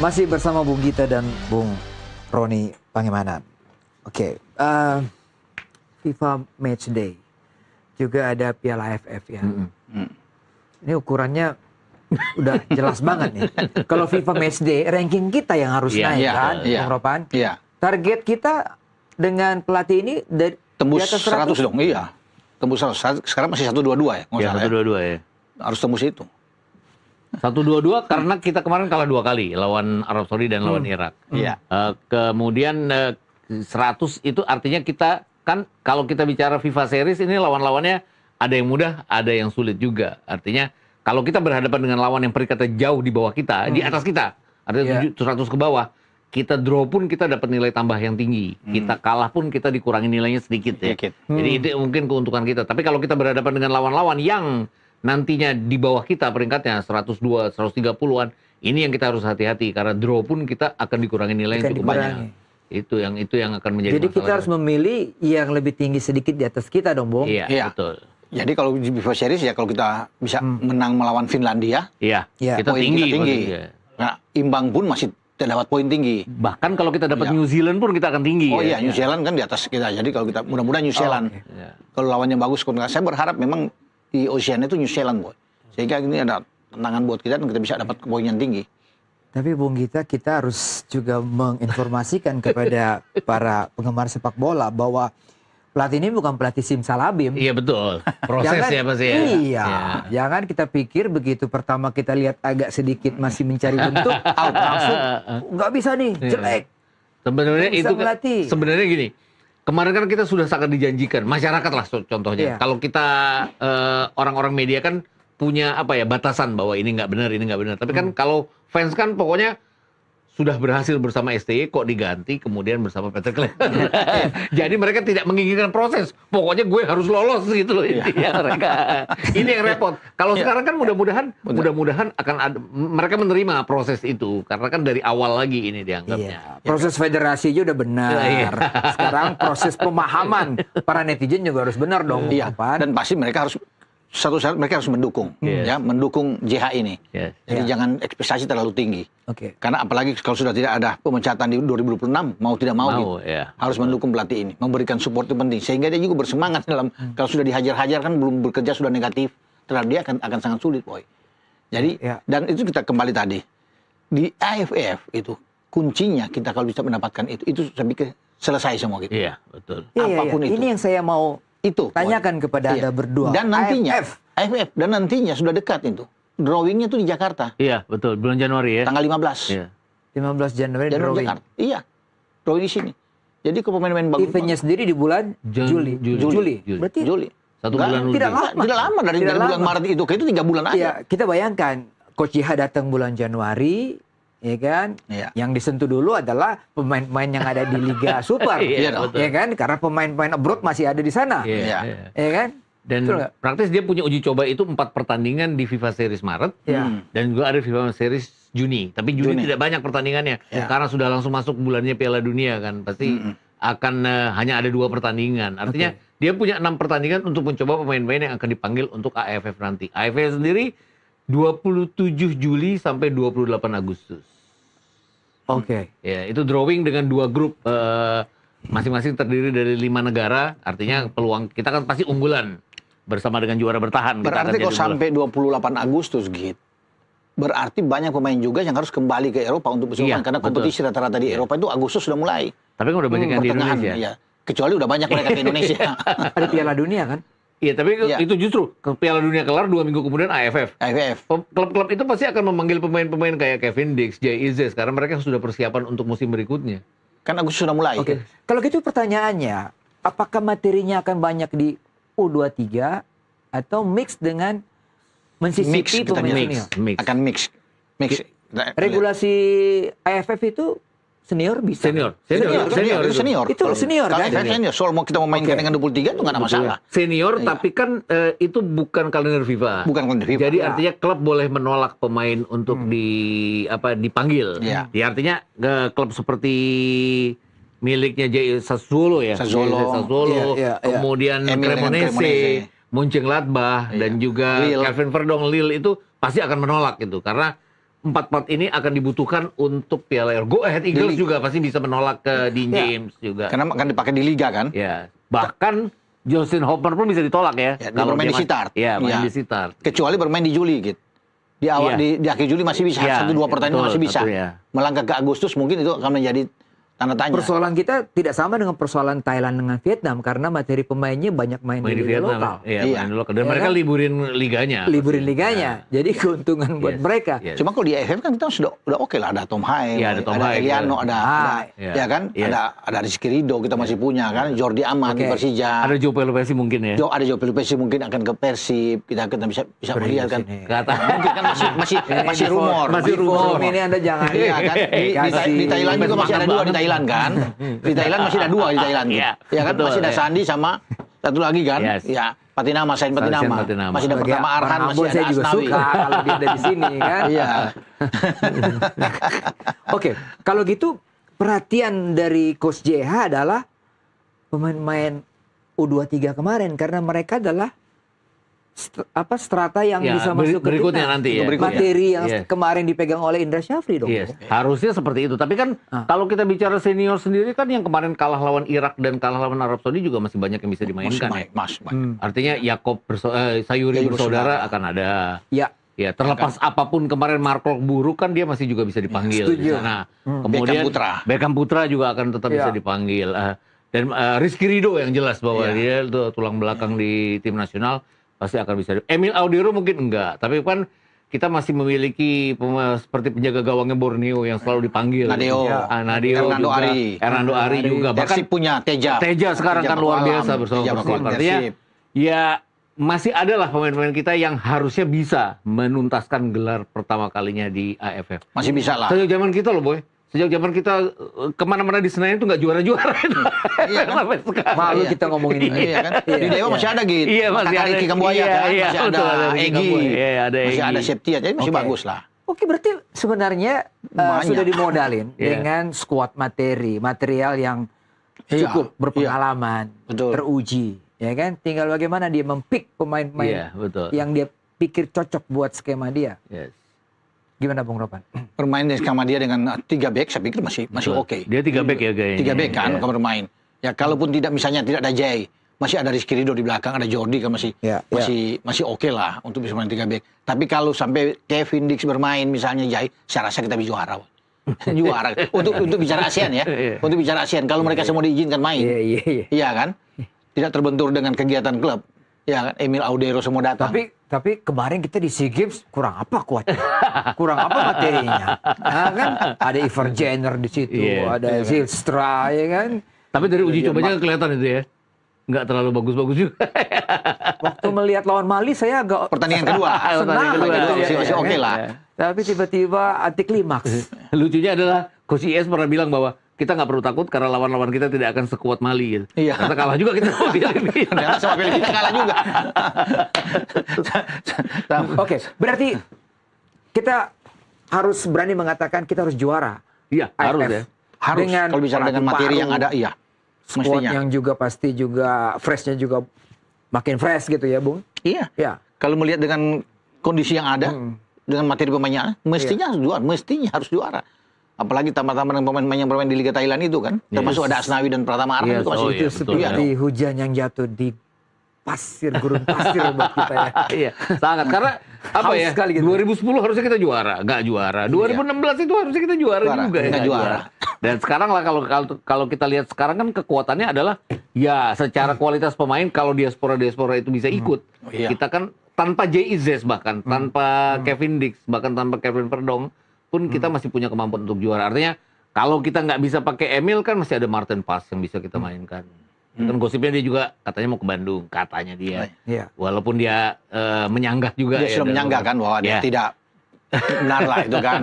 Masih bersama Bung Gita dan Bung Roni Pangemanan. Oke, FIFA Matchday. Juga ada Piala AFF ya. Ini ukurannya udah jelas banget nih. Kalau FIFA Matchday, ranking kita yang harus naik kan, Bung Ropan? Iya. Target kita dengan pelatih ini Tembus di atas 100 dong, iya. Tembus 100. Sekarang masih 122 ya? Ya, 122 ya. Harus tembus itu. 122 karena kita kemarin kalah 2 kali lawan Arab Saudi dan lawan Irak. Iya. Kemudian 100 itu artinya kita kan kalau kita bicara FIFA Series ini lawan-lawannya ada yang mudah, ada yang sulit juga. Artinya kalau kita berhadapan dengan lawan yang peringkatnya jauh di bawah kita, di atas kita, artinya 100 ke bawah, kita draw pun kita dapat nilai tambah yang tinggi. Kita kalah pun kita dikurangi nilainya sedikit ya. Jadi itu mungkin keuntungan kita. Tapi kalau kita berhadapan dengan lawan-lawan yang nantinya di bawah kita peringkatnya 102, 130-an, ini yang kita harus hati-hati karena draw pun kita akan dikurangi nilai yang cukup banyak. Itu yang akan menjadi Jadi masalah. kita harus memilih yang lebih tinggi sedikit di atas kita dong, Bung. Iya, betul. Jadi kalau di FIFA Series ya kalau kita bisa menang melawan Finlandia, Iya, Ya. kita poin tinggi. kita tinggi. Maksudnya. Nah, imbang pun masih dapat poin tinggi. Bahkan kalau kita dapat Iya. New Zealand pun kita akan tinggi. Oh ya. iya, New Zealand kan di atas kita. Jadi kalau kita mudah-mudahan New Zealand. Iya. Kalau lawannya bagus, saya berharap memang di Oceania itu New Zealand, boy. Sehingga ini ada tantangan buat kita dan kita bisa dapat poin yang tinggi. Tapi Bung Gita, kita harus juga menginformasikan kepada para penggemar sepak bola bahwa pelatih ini bukan pelatih simsalabim. Iya betul. Proses ya pasti ya. Iya. Jangan kita pikir begitu pertama kita lihat agak sedikit masih mencari bentuk, langsung nggak bisa nih, jelek. Sebenarnya Bisa itu melatih. sebenarnya gini. Kemarin kan kita sudah sangat dijanjikan, masyarakat lah contohnya. Iya. Kalau kita orang-orang media kan punya apa ya batasan bahwa ini nggak benar, ini nggak benar. Tapi kan kalau fans kan pokoknya sudah berhasil bersama STY kok diganti kemudian bersama Peter Clement. Jadi mereka tidak menginginkan proses. Pokoknya gue harus lolos gitu loh intinya mereka. Ini yang repot. Kalau sekarang kan mudah-mudahan akan ada, mereka menerima proses itu karena kan dari awal lagi ini dianggapnya. Iya. Proses federasi aja udah benar. Sekarang proses pemahaman para netizen juga harus benar dong. Iya. Pan. Dan pasti mereka harus satu syarat mereka harus mendukung, ya, mendukung JH ini. Jadi jangan ekspektasi terlalu tinggi. Oke. Karena apalagi kalau sudah tidak ada pemecatan di 2026, mau tidak mau, gitu, harus mendukung pelatih ini, memberikan support itu penting, sehingga dia juga bersemangat dalam kalau sudah dihajar-hajar kan belum bekerja sudah negatif, terhadap dia akan sangat sulit, boy. Jadi dan itu kita kembali tadi di AFF itu kuncinya kita kalau bisa mendapatkan itu saya pikir selesai semua gitu. Iya betul. Apapun itu. Ini yang saya mau Itu tanyakan kepada Anda berdua. Dan nantinya AFF. dan nantinya sudah dekat itu. Drawingnya tuh di Jakarta. Iya betul, bulan Januari ya. Tanggal 15. Iya. 15 Januari Januari drawing. Jakarta. Iya. Drawing di sini. Jadi ke pemain-pemain bagus. Eventnya sendiri di bulan Juli. Berarti Juli. Satu bulan tidak lebih. lama. Tidak lama dari bulan Maret itu ke itu 3 bulan aja. Iya, kita bayangkan Coach Jiha datang bulan Januari, ya kan? Iya. Yang disentuh dulu adalah pemain-pemain yang ada di Liga Super, Iya, ya kan? Karena pemain-pemain abroad masih ada di sana, Iya. ya kan? Dan Betul nggak? praktis dia punya uji coba itu 4 pertandingan di FIFA Series Maret dan juga ada FIFA Series Juni. Tapi Juni tidak banyak pertandingannya karena sudah langsung masuk bulannya Piala Dunia kan. Pasti akan hanya ada 2 pertandingan. Artinya dia punya 6 pertandingan untuk mencoba pemain-pemain yang akan dipanggil untuk AFF nanti. AFF sendiri 27 Juli sampai 28 Agustus. Oke. Ya, itu drawing dengan 2 grup masing-masing terdiri dari 5 negara. Artinya peluang kita kan pasti unggulan bersama dengan juara bertahan. Berarti kalau sampai 28 Agustus gitu. Berarti banyak pemain juga yang harus kembali ke Eropa untuk bersaing karena kompetisi rata-rata di Eropa itu Agustus sudah mulai. Tapi kan udah banyak yang di Indonesia. Ya. Kecuali udah banyak mereka ke Indonesia. Ada Piala Dunia kan? Iya, tapi itu justru ke Piala Dunia kelar 2 minggu kemudian AFF. Klub-klub itu pasti akan memanggil pemain-pemain kayak Kevin Dix, Jay Izzes karena mereka sudah persiapan untuk musim berikutnya. Kan Agustus sudah mulai. Oke. Kalau gitu pertanyaannya, apakah materinya akan banyak di U23 atau mix dengan mensisipi pemain senior? Akan mix. Regulasi AFF itu senior bisa. Senior. Itu senior kan? Senior. Soal mau kita memainkan dengan 23 itu nggak ada masalah. Senior, tapi kan itu bukan kalender FIFA. Bukan kalender FIFA. Jadi artinya klub boleh menolak pemain untuk dipanggil. Iya. Ya, artinya klub seperti miliknya Sassuolo ya. Sassuolo. Kemudian Cremonese, Mönchengladbach dan juga Kelvin Verdong Lille itu pasti akan menolak itu karena 4 part ini akan dibutuhkan untuk Piala Euro. Go Ahead Eagles juga pasti bisa menolak ke Dean James juga. Karena akan dipakai di liga kan? Ya, bahkan Justin Hopper pun bisa ditolak ya. Kalau bermain di Sittard. Iya, main di Sittard. Kecuali bermain di Juli gitu. Di awal di akhir Juli masih bisa, 1-2 pertandingan masih bisa. Melangkah ke Agustus mungkin itu akan menjadi tanda tanya. Persoalan kita tidak sama dengan persoalan Thailand dengan Vietnam karena materi pemainnya banyak main di Vietnam, lokal. Iya, main di lokal. Dan mereka liburin liganya. Liburin liganya. Jadi keuntungan buat mereka. Cuma kalau di AFF kan kita sudah oke lah, ada Tom Hae, ada Eliano, ada ya kan, ada Rizky Ridho kita masih punya kan, Jordi Amat di Persija. Ada Joe Pelopesi mungkin ya. Ada Joe Pelopesi mungkin akan ke Persib. Kita bisa melihat kan. Mungkin kan masih rumor. Masih rumor. Ini Anda jangan kan. Di Thailand juga masih ada 2 di Thailand kan. Di Thailand masih ada 2 di Thailand. Ya kan masih ada Sandi sama satu lagi kan. Ya, Patinama, Sain Patinama. Masih ada pertama Arhan, masih ada saya juga Asnawi. suka kalau dia ada di sini kan. Iya. Oke, kalau gitu perhatian dari Coach JH adalah pemain-pemain U23 kemarin karena mereka adalah strata yang bisa masuk ke berikutnya timnas. nanti ya. Materi yang kemarin dipegang oleh Indra Syafri dong. Harusnya seperti itu. Tapi kan kalau kita bicara senior sendiri kan yang kemarin kalah lawan Irak dan kalah lawan Arab Saudi juga masih banyak yang bisa dimainkan. Artinya Yakob Sayuri bersaudara akan ada. Ya, terlepas apapun kemarin Marco buruk kan dia masih juga bisa dipanggil di sana. Kemudian Beckham Putra juga akan tetap bisa dipanggil. Dan Rizky Ridho yang jelas bahwa dia itu tulang belakang di tim nasional pasti akan bisa. Emil Audero mungkin enggak, tapi kan kita masih memiliki seperti penjaga gawangnya Borneo yang selalu dipanggil. Nadeo Hernando Ari juga. Bahkan punya Teja sekarang kan luar biasa bersama Persib. Artinya ya masih ada lah pemain-pemain kita yang harusnya bisa menuntaskan gelar pertama kalinya di AFF. Masih bisa lah. Sejak zaman kita loh, Boy. Sejak zaman kita kemana-mana di Senayan itu nggak juara-juara. Iya kan? Sampai sekarang. Malu kita ngomongin ini. Iya kan? Di Dewa masih ada gitu. Iya, masih ada Ricky Kambuaya kan. Iya, masih ada Egi. Masih ada Septia. Jadi masih bagus lah. Oke, berarti sebenarnya sudah dimodalin dengan skuad material yang cukup berpengalaman, teruji. Ya kan? Tinggal bagaimana dia mempik pemain-pemain yang dia pikir cocok buat skema dia. Gimana Bung Ropan? Bermain sama dia dengan 3 back, saya pikir masih oke. Dia 3 back ya kayaknya. 3 back kan kalau bermain. Ya kalaupun tidak tidak ada Jay, masih ada Rizky Ridho di belakang, ada Jordi kan masih oke lah untuk bisa main 3 back. Tapi kalau sampai Kevin Dix bermain misalnya Jay, saya rasa kita bisa juara. Juara. Untuk bicara ASEAN ya. Untuk bicara ASEAN kalau mereka semua diizinkan main. Iya kan? Tidak terbentur dengan kegiatan klub. Ya kan, Emil Audero semua datang. Tapi kemarin kita di SEA Games kurang apa kuatnya? Kurang apa materinya? Nah, kan ada Ivar Jenner di situ, ada Zylstra, ya kan? Tapi dari uji cobanya kelihatan itu ya, nggak terlalu bagus-bagus juga. Waktu melihat lawan Mali saya agak pertandingan kedua, masih oke lah. Tapi tiba-tiba anti klimaks. Lucunya adalah Coach IS pernah bilang bahwa kita nggak perlu takut karena lawan-lawan kita tidak akan sekuat Mali gitu. Iya. Karena kalah juga kita sama Filipina. Sama Filipina kalah juga. Oke, berarti kita harus berani mengatakan kita harus juara. Iya, harus ya. Harus. Kalau bicara dengan materi yang ada, iya. Squad yang juga pasti juga freshnya juga makin fresh gitu ya, Bung? Iya. Kalau melihat dengan kondisi yang ada, dengan materi pemainnya, mestinya harus juara. Apalagi tambah-tambah dengan pemain-pemain yang bermain di Liga Thailand itu kan. Termasuk ada Asnawi dan Pratama Arhan itu masih itu seperti hujan yang jatuh di gurun pasir buat kita ya. Iya, sangat. Karena apa ya, gitu. 2010 harusnya kita juara, nggak juara. 2016 itu harusnya kita juara juga ya. Nggak juara. Dan sekarang lah kalau kita lihat sekarang kan kekuatannya adalah ya secara kualitas pemain kalau diaspora itu bisa ikut. Kita kan tanpa JIZ bahkan, tanpa Kevin Dix, bahkan tanpa Kevin Perdong pun kita masih punya kemampuan untuk juara. Artinya kalau kita nggak bisa pakai Emil kan masih ada Martin Pass yang bisa kita mainkan. Kan gosipnya dia juga katanya mau ke Bandung, katanya dia. Walaupun dia menyanggah juga. Dia sudah menyanggah kan bahwa dia tidak benar lah itu kan.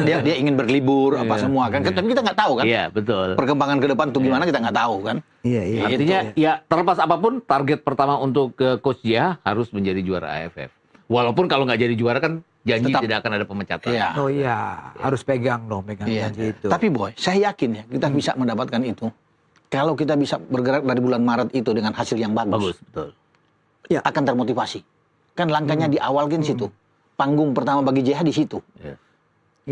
Dia ingin berlibur apa semua kan. Tapi kita nggak tahu kan. Iya, betul. Perkembangan ke depan tuh gimana kita nggak tahu kan. Iya. Artinya ya terlepas apapun target pertama untuk Coach Jia harus menjadi juara AFF. Walaupun kalau nggak jadi juara kan janji tidak akan ada pemecatan. Oh iya, harus pegang janji itu. Tapi Boy, saya yakin ya kita bisa mendapatkan itu. Kalau kita bisa bergerak dari bulan Maret itu dengan hasil yang bagus. Betul. Ya. Akan termotivasi. Kan langkahnya di awal kan situ. Panggung pertama bagi JH di situ.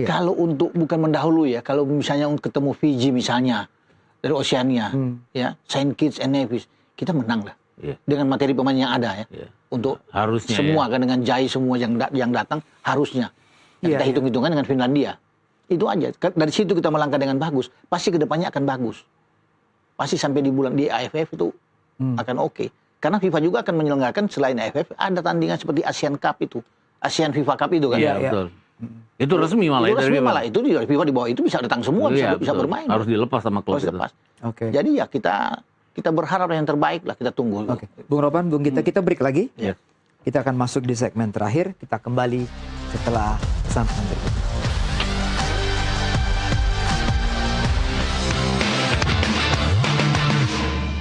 Kalau untuk bukan mendahului ya, kalau misalnya ketemu Fiji misalnya dari Oceania, ya Saint Kitts and Nevis, kita menang lah. Dengan materi pemain yang ada ya. Untuk harusnya semua kan dengan Jai semua yang datang harusnya. Kita hitung-hitungan dengan Finlandia. Itu aja. Dari situ kita melangkah dengan bagus. Pasti kedepannya akan bagus. Pasti sampai di bulan di AFF itu akan oke. Karena FIFA juga akan menyelenggarakan selain AFF ada tandingan seperti Asian Cup itu. ASEAN FIFA Cup itu kan. Iya, betul. Itu resmi malah. Itu resmi malah. Itu di FIFA di bawah itu bisa datang semua, bisa bermain. Harus dilepas sama klub itu. Jadi ya kita berharap yang terbaik lah, kita tunggu. Bung Ropan, Bung Gita, kita break lagi. Kita akan masuk di segmen terakhir. Kita kembali setelah pesan berikut.